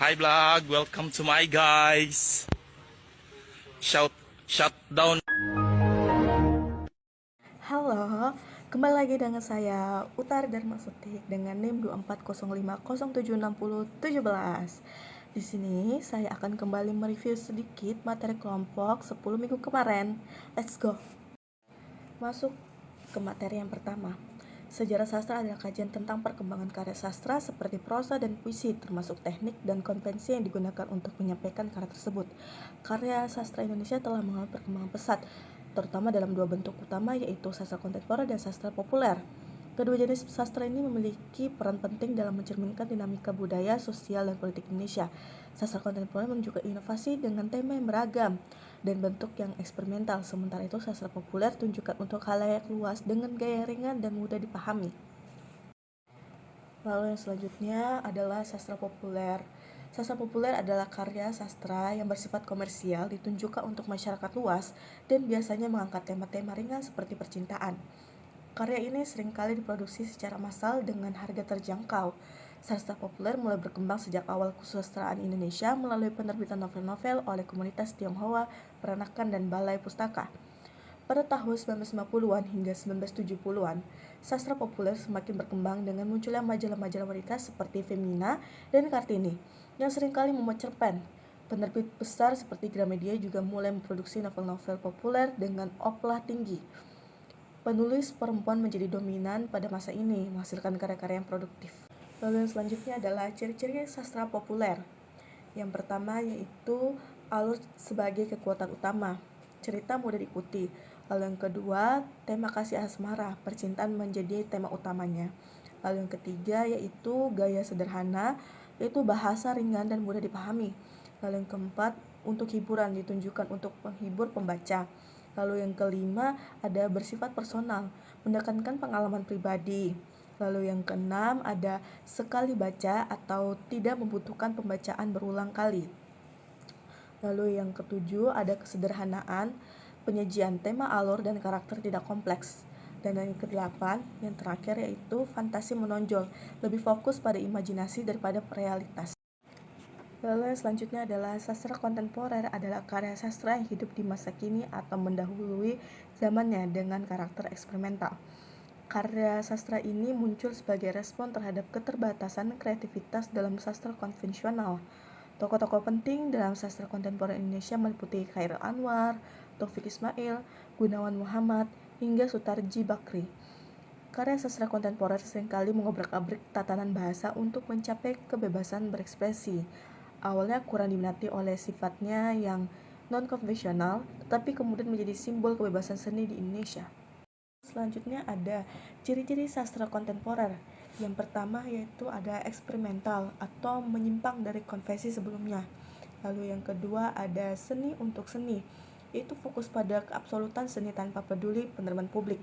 Hi vlog, welcome to my guys. Shout down. Halo, kembali lagi dengan saya Utari Dharma Sutik dengan NIM 2405076017. Di sini saya akan kembali mereview sedikit materi kelompok 10 minggu kemarin. Let's go. Masuk ke materi yang pertama. Sejarah sastra adalah kajian tentang perkembangan karya sastra seperti prosa dan puisi, termasuk teknik dan konvensi yang digunakan untuk menyampaikan karya tersebut. Karya sastra Indonesia telah mengalami perkembangan pesat, terutama dalam dua bentuk utama, yaitu sastra kontemporer dan sastra populer. Kedua jenis sastra ini memiliki peran penting dalam mencerminkan dinamika budaya, sosial, dan politik Indonesia. Sastra kontemporer menunjukkan inovasi dengan tema yang beragam dan bentuk yang eksperimental, sementara itu sastra populer tunjukkan untuk khalayak luas dengan gaya ringan dan mudah dipahami. Lalu yang selanjutnya adalah sastra populer. Sastra populer adalah karya sastra yang bersifat komersial, ditunjukkan untuk masyarakat luas, dan biasanya mengangkat tema-tema ringan seperti percintaan. Karya ini seringkali diproduksi secara massal dengan harga terjangkau. Sastra populer mulai berkembang sejak awal kesusastraan Indonesia melalui penerbitan novel-novel oleh komunitas Tionghoa, Peranakan, dan Balai Pustaka. Pada tahun 1950-an hingga 1970-an, sastra populer semakin berkembang dengan munculnya majalah-majalah wanita seperti Femina dan Kartini yang seringkali memuat cerpen. Penerbit besar seperti Gramedia juga mulai memproduksi novel-novel populer dengan oplah tinggi. Penulis perempuan menjadi dominan pada masa ini, menghasilkan karya-karya yang produktif. Lalu yang selanjutnya adalah ciri-ciri sastra populer. Yang pertama yaitu alur sebagai kekuatan utama, cerita mudah diikuti. Lalu yang kedua, tema kasih asmara, percintaan menjadi tema utamanya. Lalu yang ketiga yaitu gaya sederhana, yaitu bahasa ringan dan mudah dipahami. Lalu yang keempat, untuk hiburan, ditunjukkan untuk menghibur pembaca. Lalu yang kelima, ada bersifat personal, menekankan pengalaman pribadi. Lalu yang keenam, ada sekali baca atau tidak membutuhkan pembacaan berulang kali. Lalu yang ketujuh, ada kesederhanaan, penyajian tema alur dan karakter tidak kompleks. Dan yang kedelapan, yang terakhir yaitu fantasi menonjol, lebih fokus pada imajinasi daripada realitas. Lalu yang selanjutnya adalah sastra kontemporer, adalah karya sastra yang hidup di masa kini atau mendahului zamannya dengan karakter eksperimental. Karya sastra ini muncul sebagai respon terhadap keterbatasan kreativitas dalam sastra konvensional. Tokoh-tokoh penting dalam sastra kontemporer Indonesia meliputi Chairil Anwar, Taufik Ismail, Gunawan Muhammad, hingga Sutarji Bakri. Karya sastra kontemporer seringkali mengobrak-abrik tatanan bahasa untuk mencapai kebebasan berekspresi. Awalnya kurang diminati oleh sifatnya yang non-konvensional, tetapi kemudian menjadi simbol kebebasan seni di Indonesia. Selanjutnya ada ciri-ciri sastra kontemporer. Yang pertama yaitu ada eksperimental atau menyimpang dari konvensi sebelumnya. Lalu yang kedua ada seni untuk seni, yaitu fokus pada keabsolutan seni tanpa peduli penerimaan publik.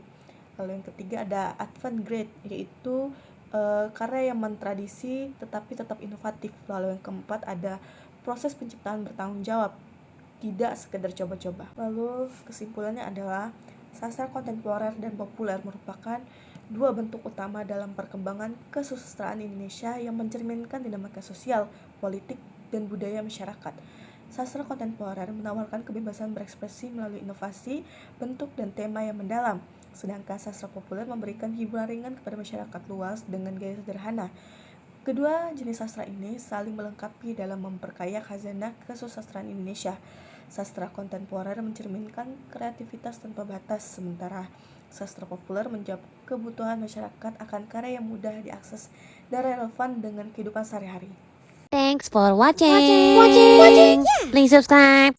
Lalu yang ketiga ada avant-garde, yaitu karya yang mentradisi tetapi tetap inovatif. Lalu yang keempat ada proses penciptaan bertanggung jawab, tidak sekedar coba-coba. Lalu kesimpulannya adalah sastra kontemporer dan populer merupakan dua bentuk utama dalam perkembangan kesusastraan Indonesia yang mencerminkan dinamika sosial, politik, dan budaya masyarakat. Sastra kontemporer menawarkan kebebasan berekspresi melalui inovasi, bentuk, dan tema yang mendalam. Sedangkan sastra populer memberikan hiburan ringan kepada masyarakat luas dengan gaya sederhana. Kedua jenis sastra ini saling melengkapi dalam memperkaya khazanah kesusastraan Indonesia. Sastra kontemporer mencerminkan kreativitas tanpa batas, sementara sastra populer menjawab kebutuhan masyarakat akan karya yang mudah diakses dan relevan dengan kehidupan sehari-hari. Thanks for watching. Please subscribe.